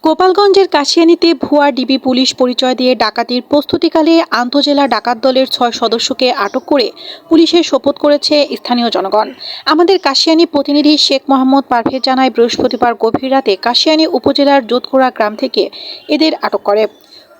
গোপালগঞ্জের কাশিয়ানীতে ভুয়া DB police পরিচয় দিয়ে ডাকাতির প্রস্তুতিকালে আন্তজেলা ডাকাত দলের ৬ সদস্যকে আটক করে পুলিশে সোপর্দ করেছে স্থানীয় জনগণ। আমাদের কাশিয়ানী প্রতিনিধি শেখ মোহাম্মদ পারভেজ জানায়, বৃহস্পতিবার গভীর রাতে কাশিয়ানী উপজেলার যোধখোড়া গ্রাম থেকে এদের আটক করে।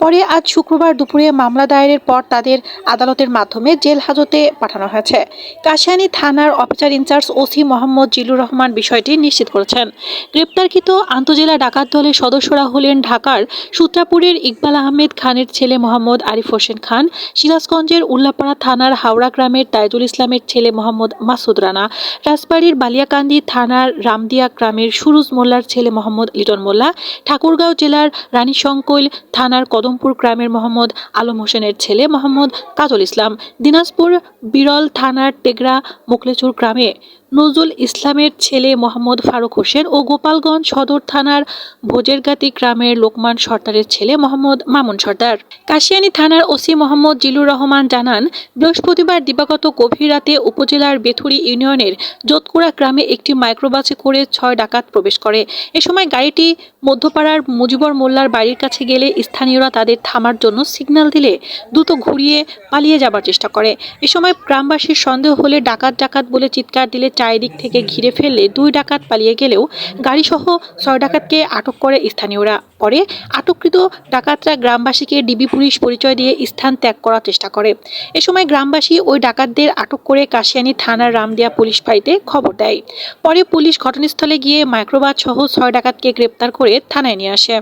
পরে আজ শুক্রবার দুপুরে মামলা দায়েরের পর তাদের আদালতের মাধ্যমে জেল হাজতে পাঠানো হয়েছে। কাশিয়ানী থানার officer in charge OC Mohammad Jilur Rahman বিষয়টি নিশ্চিত করেছেন। গ্রেপ্তারকৃত আন্তজেলা ডাকাত দলের সদস্যরা হলেন ঢাকার সূত্রাপুরের ইকবাল আহমেদ খানের ছেলে মোহাম্মদ আরিফ হোসেন খান, সিরাজগঞ্জের উল্লাপাড়া থানার হাওড়া গ্রামের তাইজুল ইসলামের ছেলে মোহাম্মদ মাসুদ রানা, রাজবাড়ীর বালিয়াকান্দি থানার রামদিয়া গ্রামের সুরুজ মোল্লার ছেলে মোহাম্মদ লিটন মোল্লা, ঠাকুরগাঁও জেলার রানীশংকৈল থানার কদমপুর গ্রামের মোহাম্মদ আলম হোসেনের ছেলে মোহাম্মদ কাজল ইসলাম, দিনাজপুর বিরল থানার টেগরা মোকলেচুর গ্রামে নজরুল ইসলামের ছেলে মোহাম্মদ ফারুক হোসেন ও গোপালগঞ্জ সদর থানার ভোজেরগাতি গ্রামের লোকমান সর্দারের ছেলে মোহাম্মদ মামুন সর্দার। কাশিয়ানী থানার ওসি মোহাম্মদ জিলুর রহমান জানান, বৃহস্পতিবার দিবাগত গভীর রাতে উপজেলার বেথুরি ইউনিয়নের যোধখোড়া গ্রামে একটি মাইক্রোবাসে করে ৬ ডাকাত প্রবেশ করে। এ সময় গাড়িটি মধ্যপাড়ার মুজিবর মোল্লার বাড়ির কাছে গেলে স্থানীয়রা তাদের থামার জন্য সিগন্যাল দিলে দ্রুত ঘুরিয়ে পালিয়ে যাবার চেষ্টা করে। এ সময় গ্রামবাসীর সন্দেহ হলে ডাকাত ডাকাত বলে চিৎকার দিলে চারিদিক থেকে ঘিরে ফেললে 2 ডাকাত পালিয়ে গেলেও গাড়িসহ ৬ ডাকাতকে আটক করে স্থানীয়রা। পরে আটককৃত ডাকাতরা গ্রামবাসীকে ডিবি পুলিশ পরিচয় দিয়ে স্থান ত্যাগ করার চেষ্টা করে। এ সময় গ্রামবাসী ওই ডাকাতদের আটক করে কাশিয়ানী থানার রামদিয়া পুলিশ ফাঁড়িতে খবর দেয়। পরে পুলিশ ঘটনাস্থলে গিয়ে মাইক্রোবাস সহ ৬ ডাকাতকে গ্রেপ্তার করে থানায় নিয়ে আসে।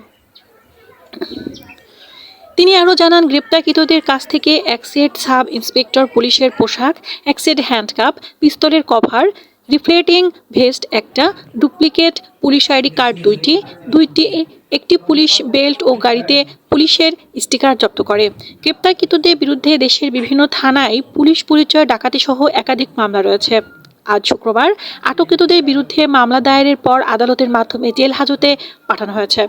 তিনি আরও জানান, গ্রেপ্তারকৃতদের কাছ থেকে এক সেট সাব ইন্সপেক্টর পুলিশের পোশাক, এক সেট হ্যান্ডকাপ, পিস্তলের কভার, রিফ্লেক্টিং ভেস্ট একটা, ডুপ্লিকেট পুলিশ আইডি কার্ড দুইটি, একটি পুলিশ বেল্ট ও গাড়িতে পুলিশের স্টিকার জব্দ করে। গ্রেপ্তারকৃতদের বিরুদ্ধে দেশের বিভিন্ন থানায় পুলিশ পরিচয় ডাকাতি সহ একাধিক মামলা রয়েছে। আজ শুক্রবার আটককৃতদের বিরুদ্ধে মামলা দায়েরের পর আদালতের মাধ্যমে জেল হাজতে পাঠানো হয়েছে।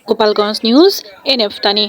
গোপালগঞ্জ নিউজ, NF টানি।